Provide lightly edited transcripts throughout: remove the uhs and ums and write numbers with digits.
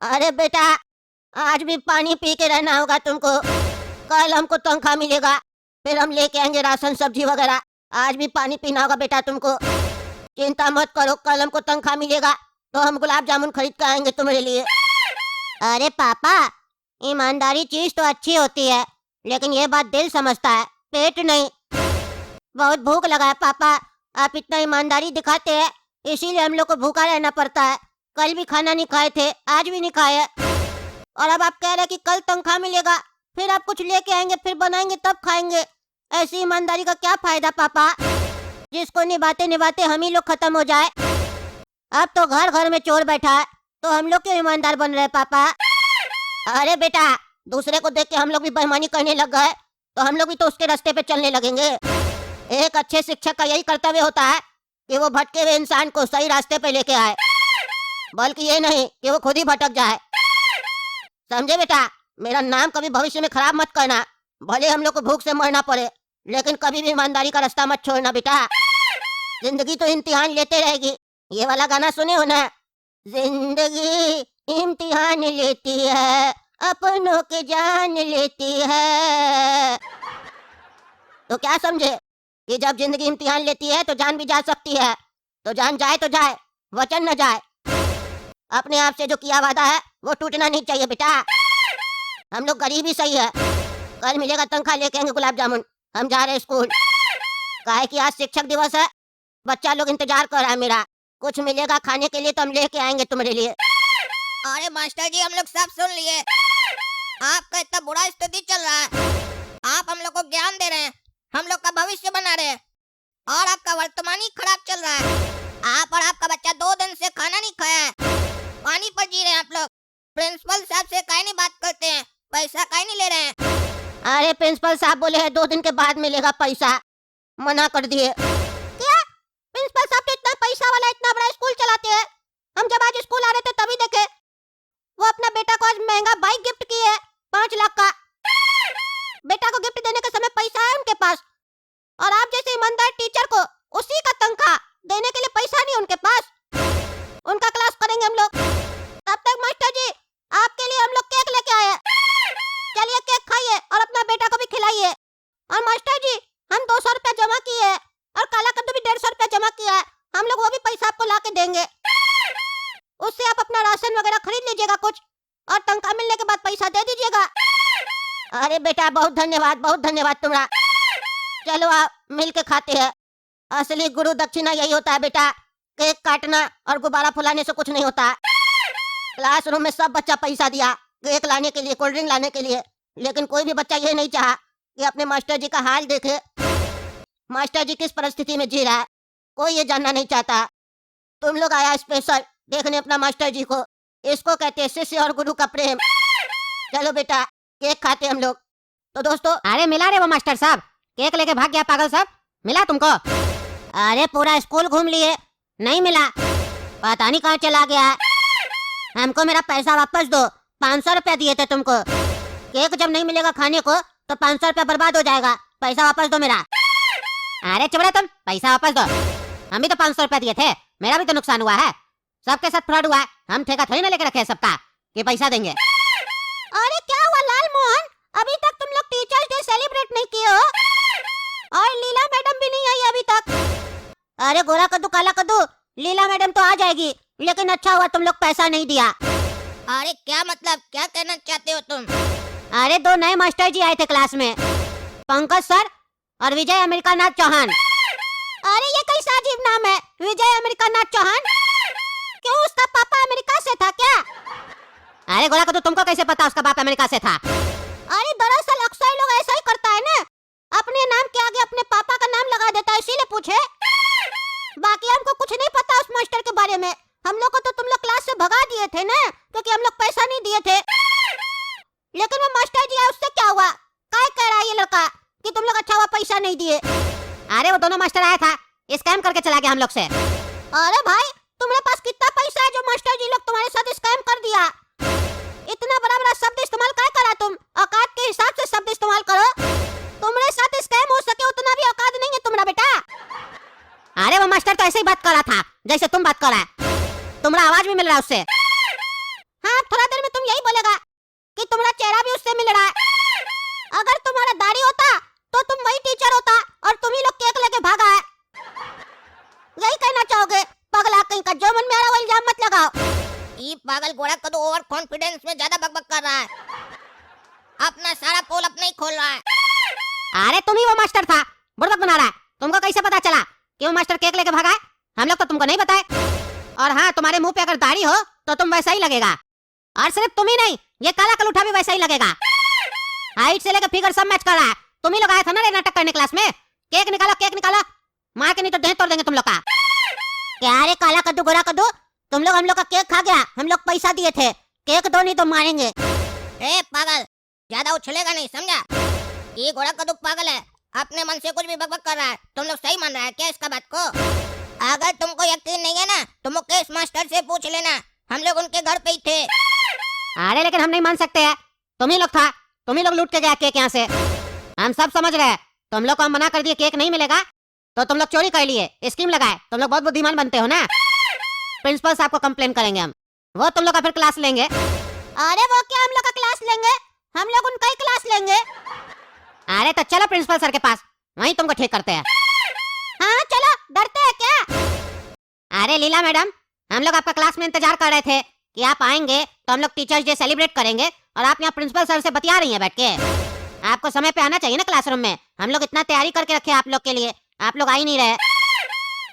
अरे बेटा, आज भी पानी पी के रहना होगा तुमको। कल हमको तनख्वाह मिलेगा, फिर हम लेके आएंगे राशन सब्जी वगैरह। आज भी पानी पीना होगा बेटा तुमको। चिंता मत करो, कल हमको तनख्वाह मिलेगा तो हम गुलाब जामुन खरीद के आएंगे तुम्हारे लिए। अरे पापा, ईमानदारी चीज तो अच्छी होती है, लेकिन ये बात दिल समझता है, पेट नहीं। बहुत भूख लगा है पापा, आप इतना ईमानदारी दिखाते हैं, इसीलिए हम लोग को भूखा रहना पड़ता है। कल भी खाना नहीं खाए थे, आज भी नहीं खाए, और अब आप कह रहे हैं कि कल तनख्वाह मिलेगा, फिर आप कुछ लेके आएंगे, फिर बनाएंगे तब खाएंगे। ऐसी ईमानदारी का क्या फायदा पापा, जिसको निभाते निभाते हम ही लोग खत्म हो जाए। अब तो घर घर में चोर बैठा है, तो हम लोग क्यों ईमानदार बन रहे पापा? अरे बेटा, दूसरे को देख के हम लोग भी बेईमानी करने लग गए तो हम लोग भी तो उसके रास्ते पे चलने लगेंगे। एक अच्छे शिक्षक का यही कर्तव्य होता है कि वो भटके हुए इंसान को सही रास्ते पे लेके आए, बल्कि ये नहीं कि वो खुद ही भटक जाए। समझे बेटा? मेरा नाम कभी भविष्य में खराब मत करना। भले हम लोग को भूख से मरना पड़े, लेकिन कभी भी ईमानदारी का रास्ता मत छोड़ना बेटा। जिंदगी तो इम्तिहान लेते रहेगी। ये वाला गाना सुने हो ना? जिंदगी इम्तिहान लेती है, अपनों के जान लेती है। तो क्या समझे कि जब जिंदगी इम्तिहान लेती है तो जान भी जा सकती है। तो जान जाए तो जाए, वचन न जाए। अपने आप से जो किया वादा है वो टूटना नहीं चाहिए बेटा। हम लोग गरीब ही सही है, कल मिलेगा तनख्वाह, लेके आएंगे गुलाब जामुन। हम जा रहे हैं स्कूल, काहे कि आज शिक्षक दिवस है, बच्चा लोग इंतजार कर रहा है मेरा। कुछ मिलेगा खाने के लिए तो हम लेके आएंगे तुम्हारे लिए। अरे मास्टर जी, हम लोग सब सुन लिए। आपका इतना बुरा स्थिति चल रहा है, आप हम लोग को ज्ञान दे रहे हैं, हम लोग का भविष्य बना रहे हैं, और आपका वर्तमान ही खराब चल रहा है। आप और आपका बच्चा 2 दिन से खाना नहीं खाया है, पानी पर जी रहे हैं आप लोग। प्रिंसिपल साहब से काहे नहीं बात करते हैं, पैसा काहे नहीं ले रहे हैं? अरे प्रिंसिपल साहब बोले हैं 2 दिन के बाद मिलेगा पैसा, मना कर दिए। क्या? प्रिंसिपल साहब तो इतना पैसा वाला, इतना बड़ा स्कूल चलाते हैं। हम जब आज स्कूल आ रहे थे तभी देखे, वो अपना बेटा को आज महंगा बाइक गिफ्ट किए है, 5 लाख का। बेटा को गिफ्ट देने के समय पैसा है उनके पास, और आप जैसे ईमानदार टीचर को उसी का तनख्वाह देने के लिए पैसा नहीं उनके पास। उनका क्लास करेंगे हम लोग। तब तक मास्टर जी, आपके लिए हम लोग केक लेके आए हैं, चलिए केक खाइए और अपना बेटा को भी खिलाइए। और मास्टर जी, हम 200 रुपया जमा किए हैं, और काला कद्दू भी 150 रुपया जमा किया है, हम लोग वो भी पैसा आपको ला के देंगे। उससे आप अपना राशन वगैरह खरीद लीजिएगा कुछ, और तनख्वाह मिलने के बाद पैसा दे दीजिएगा। अरे बेटा, बहुत धन्यवाद तुम्हारा। चलो आप मिल के खाते हैं। असली गुरु दक्षिणा यही होता है बेटा, केक काटना और गुब्बारा फुलाने से कुछ नहीं होता। क्लासरूम में सब बच्चा पैसा दिया केक लाने के लिए, कोल्ड ड्रिंक लाने के लिए, लेकिन कोई भी बच्चा ये नहीं चाहा कि अपने मास्टर जी का हाल देखे। मास्टर जी किस परिस्थिति में जी रहा है, कोई ये जानना नहीं चाहता। तुम लोग आया स्पेशल देखने अपना मास्टर जी को, इसको कहते हैं शिष्य और गुरु का प्रेम। चलो बेटा, केक खाते हम लोग। तो दोस्तों, अरे मिला रे वो मास्टर साहब, केक लेके भाग गया पागल साहब, मिला तुमको? अरे पूरा स्कूल घूम लिए, नहीं मिला, पता नहीं कहाँ चला गया है। हमको मेरा पैसा वापस दो, 500 रुपया दिए थे तुमको। केक जब नहीं मिलेगा खाने को तो 500 रुपया बर्बाद हो जाएगा, पैसा वापस दो मेरा। अरे चुप रहे तुम, पैसा वापस दो। हम भी तो 500 रुपया दिए थे, मेरा भी तो नुकसान हुआ है, सबके साथ फ्रॉड हुआ है। हम ठेका थोड़ी ना लेके रखे हैं सबका कि पैसा देंगे। अरे क्या हुआ लाल मोहन, अभी तक तुम लोग टीचर्स डे सेलिब्रेट नहीं किए हो, और लीला मैडम भी नहीं आई अभी तक। अरे गोरा कद्दू काला कद्दू, लीला मैडम तो आ जाएगी, लेकिन अच्छा हुआ तुम लोग पैसा नहीं दिया। अरे क्या मतलब, क्या कहना चाहते हो तुम? अरे 2 नए मास्टर जी आए थे क्लास में, पंकज सर और विजय अमेरिकानाथ चौहान। अरे ये कैसा अजीब नाम है, विजय अमेरिकानाथ चौहान? क्यों, उसका पापा अमेरिका से था क्या? अरे गोरा कद्दू, तुमको कैसे पता उसका बाप अमेरिका से था? अरे दरअसल अक्सर लोग ऐसा ही करता है ना, अपने नाम के आगे अपने पापा का नाम लगा देता है, इसीलिए पूछे। बाकी हमको कुछ नहीं पता उस मास्टर के बारे में। हम लोग को तो तुम लोग क्लास से भगा दिए थे ना, क्योंकि हम लोग पैसा नहीं दिए थे। लेकिन वो मास्टर जी है, उससे क्या हुआ? काय कह रहा है ये लड़का कि तुम लोग अच्छा हुआ पैसा नहीं दिए? अरे वो दोनों मास्टर आया था, स्कैम करके चला गया हम लोग से। अरे भाई, तुम्हारे पास कितना पैसा है जो मास्टर जी लोग तुम्हारे साथ स्कैम कर दिया? इतना बड़ा बड़ा शब्द इस्तेमाल क्या करा तुम? औकात के हिसाब से शब्द इस्तेमाल करो। तुम्हारे साथ स्कैम हो सके उतना भी औकात नहीं है तुम्हारा बेटा। अरे वो मास्टर तो ऐसे ही बात कर रहा था जैसे तुम बात कर रहा है, तुम्हारा आवाज भी मिल रहा है उससे। हाँ, थोड़ा देर पागल घोड़ा कद्दू ओवर कॉन्फिडेंस में ज्यादा बकबक कर रहा है। अपना सारा पोल अपने ही खोल रहा है। अरे तुम ही वो मास्टर था, बुड़बक बना रहा है। तुमको कैसे पता चला कि वो मास्टर केक लेके भागा है? हम लोग तो तुमको नहीं बताए। और हाँ, तुम्हारे मुंह पे अगर दाढ़ी हो तो तुम वैसा ही लगेगा। और सिर्फ तुम ही नहीं, ये काला कलूठा भी वैसा ही लगेगा। हाइट से लेकर फिगर सब मैच कर रहा है। तुम ही लोग आए थे ना रे नाटक करने क्लास में। केक निकालो, केक निकालो, मार के नहीं तो देह तोड़ देंगे तुम लोग का। क्या रे काला कद्दू गोरा कद्दू, तुम लोग हम लोग का केक खा गया। हम लोग पैसा दिए थे, केक दो नहीं तो मारेंगे। ए पागल, ज्यादा उछलेगा नहीं, समझा? ये घोड़ा कद्दू पागल है, अपने मन से कुछ भी बकबक कर रहा है। तुम लोग सही मान रहा है क्या इसका बात को? अगर तुमको यकीन नहीं है ना तो मुकेश मास्टर से पूछ लेना, हम लोग उनके घर पे ही थे। अरे लेकिन हम नहीं मान सकते हैं, तुम ही लोग था, तुम ही लोग लूट के गया केक यहाँ से। हम सब समझ रहे हैं, तुम लोग को हम मना कर दिए केक नहीं मिलेगा तो तुम लोग चोरी कर लिए, स्कीम लगाए। तुम लोग बहुत बुद्धिमान बनते हो ना। प्रिंसिपल साहब को कंप्लेन करेंगे हम, वो तुम लोग का फिर क्लास लेंगे। अरे वो क्या हम लोग का क्लास लेंगे, हम लोग उनका ही क्लास लेंगे। अरे तो चलो प्रिंसिपल सर के पास, वहीं तुमको ठीक करते हैं। हाँ चलो, डरते हैं क्या? अरे लीला मैडम, हम लोग आपका क्लास में इंतजार कर रहे थे कि आप आएंगे तो हम लोग टीचर्स डे सेलिब्रेट करेंगे, और आप यहाँ प्रिंसिपल सर से बतिया रही हैं बैठ के। आपको समय पे आना चाहिए ना क्लासरूम में। हम लोग इतना तैयारी करके रखे आप लोग के लिए, आप लोग आ ही नहीं रहे।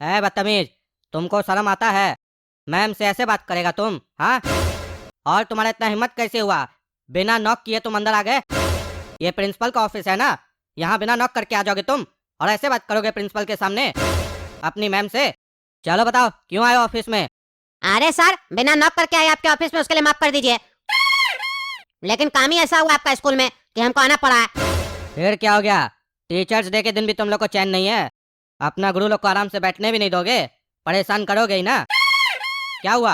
ए बदतमीज, तुमको शर्म आता है? मैम से ऐसे बात करेगा तुम? हाँ, और तुम्हारा इतना हिम्मत कैसे हुआ? बिना नॉक किए तुम अंदर आ गए। ये प्रिंसिपल का ऑफिस है ना, यहाँ बिना नॉक करके आ जाओगे तुम और ऐसे बात करोगे प्रिंसिपल के सामने अपनी मैम से? चलो बताओ, क्यों आए ऑफिस में? अरे सर, बिना नॉक करके आए आपके ऑफिस में, उसके लिए माफ कर दीजिए। लेकिन काम ही ऐसा हुआ आपका स्कूल में कि हमको आना पड़ा है। फिर क्या हो गया? टीचर्स डे के दिन भी तुम लोग को चैन नहीं है? अपना गुरु लोग को आराम से बैठने भी नहीं दोगे? परेशान करोगे ही ना? क्या हुआ?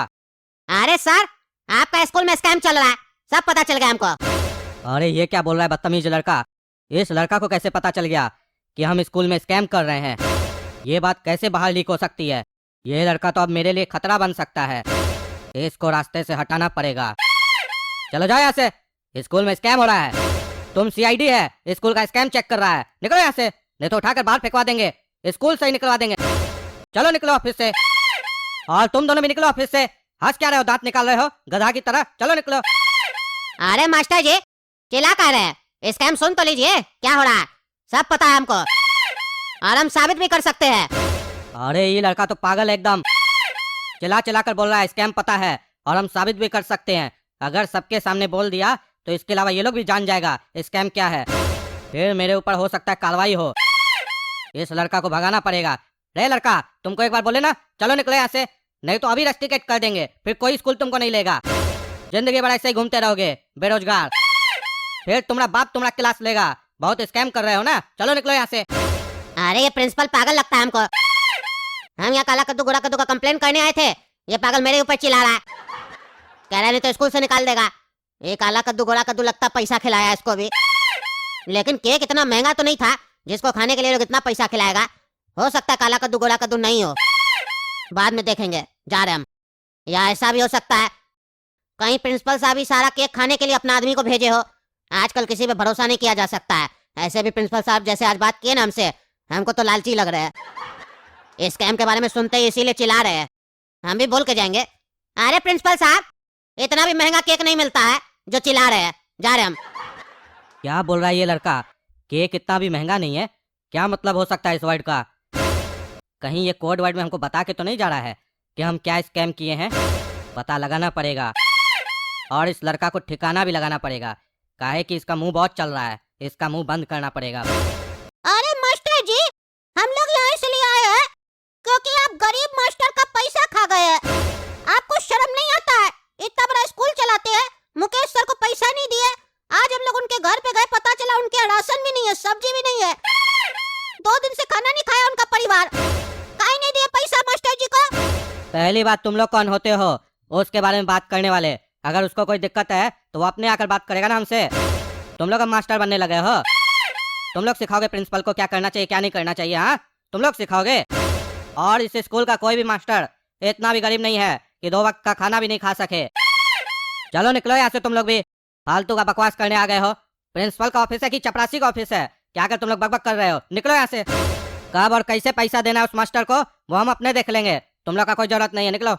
अरे सर, आपका स्कूल में स्कैम चल रहा है, सब पता चल गया हमको। अरे ये क्या बोल रहा है बदतमीज लड़का? इस लड़का को कैसे पता चल गया कि हम स्कूल में स्कैम कर रहे हैं? ये बात कैसे बाहर लीक हो सकती है? ये लड़का तो अब मेरे लिए खतरा बन सकता है, इसको रास्ते से हटाना पड़ेगा। चलो जाओ यहाँ से, स्कूल में स्कैम हो रहा है। तुम सीआईडी है, स्कूल का स्कैम चेक कर रहा है। निकलो यहाँ से, नहीं तो उठाकर बाहर फेंकवा देंगे, स्कूल से ही निकलवा देंगे। चलो निकलो ऑफिस से। और तुम दोनों भी निकलो ऑफिस से। हंस क्या रहे हो, दांत निकाल रहे हो गधा की तरह? चलो निकलो। अरे मास्टर जी, चिल्ला कर रहे हैं, स्कैम सुन तो लीजिए क्या हो रहा है। सब पता है हमको, और हम साबित भी कर सकते हैं। अरे ये लड़का तो पागल है एकदम, चिल्ला चिल्ला कर बोल रहा है स्कैम पता है और हम साबित भी कर सकते हैं। अगर सबके सामने बोल दिया तो इसके अलावा ये लोग भी जान जाएगा स्कैम क्या है, फिर मेरे ऊपर हो सकता है कार्रवाई हो। इस लड़का को भगाना पड़ेगा। रे लड़का, तुमको एक बार बोले ना, चलो निकलो यहाँ से, नहीं तो अभी रस्टिकेट कर देंगे, फिर कोई स्कूल तुमको नहीं लेगा। जिंदगी भर ऐसे ही घूमते रहोगे बेरोजगार, फिर तुम्हारा बाप तुम्हारा क्लास लेगा। बहुत स्कैम कर रहे हो ना, चलो निकलो यहाँ से। अरे ये प्रिंसिपल पागल लगता है हमको। हम यहाँ काला कद्दू गोरा कद्दू का कंप्लेन करने आए थे, ये पागल मेरे ऊपर चिल्ला रहा है, कह रहा है नहीं तो स्कूल से निकाल देगा। ये काला कद्दू गोरा कद्दू लगता पैसा खिलाया इसको भी, लेकिन केक इतना महंगा तो नहीं था जिसको खाने के लिए लोग इतना पैसा खिलाएगा। हो सकता है काला कद्दू गोरा कद्दू नहीं हो, बाद में देखेंगे, जा रहे हम। या ऐसा भी हो सकता है कहीं प्रिंसिपल साहब ही सारा केक खाने के लिए अपना आदमी को भेजे हो। आजकल किसी पे भरोसा नहीं किया जा सकता है। ऐसे भी प्रिंसिपल साहब जैसे आज बात किए ना हमसे, हमको तो लालची लग रहे हैं। इस स्कैम के बारे में सुनते ही इसीलिए चिल्ला रहे हैं। हम भी बोल के जाएंगे, अरे प्रिंसिपल साहब, इतना भी महंगा केक नहीं मिलता है जो चिल्ला रहे हैं। जा रहे हम। क्या बोल रहा है ये लड़का? केक इतना भी महंगा नहीं है? क्या मतलब हो सकता है इस वर्ड का? कहीं ये कोड वर्ड में हमको बता के तो नहीं जा रहा है कि हम क्या स्कैम किए हैं? पता लगाना पड़ेगा और इस लड़का को ठिकाना भी लगाना पड़ेगा, काहे कि इसका मुंह बहुत चल रहा है, इसका मुंह बंद करना पड़ेगा। अरे मास्टर जी, हम लोग यहाँ इसलिए आए हैं क्योंकि आप गरीब मास्टर का पैसा खा गए हैं। आपको शर्म नहीं आता है? इतना बड़ा स्कूल चलाते हैं, मुकेश सर को पैसा नहीं दिए। आज हम लोग उनके घर पे गए, पता चला उनके यहाँ राशन भी नहीं है, सब्जी भी नहीं है। 2 दिन से खाना नहीं खाया उनका परिवार। काहे नहीं दिए पैसा मास्टर जी को? पहली बात, तुम लोग कौन होते हो उसके बारे में बात करने वाले? अगर उसको कोई दिक्कत है तो वो अपने आकर बात करेगा ना हमसे। तुम लोग अब मास्टर बनने लगे हो, तुम लोग सिखाओगे प्रिंसिपल को क्या करना चाहिए क्या नहीं करना चाहिए? हाँ, तुम लोग सिखाओगे। और इस स्कूल का कोई भी मास्टर इतना भी गरीब नहीं है कि 2 वक्त का खाना भी नहीं खा सके। चलो निकलो यहाँ से, तुम लोग भी फालतू का बकवास करने आ गए हो। प्रिंसिपल का ऑफिस है कि चपरासी का ऑफिस है? क्या कर तुम लोग बकबक कर रहे हो? निकलो यहाँ से। कब और कैसे पैसा देना है उस मास्टर को वो हम अपने देख लेंगे, तुम लोग का कोई जरूरत नहीं है, निकलो।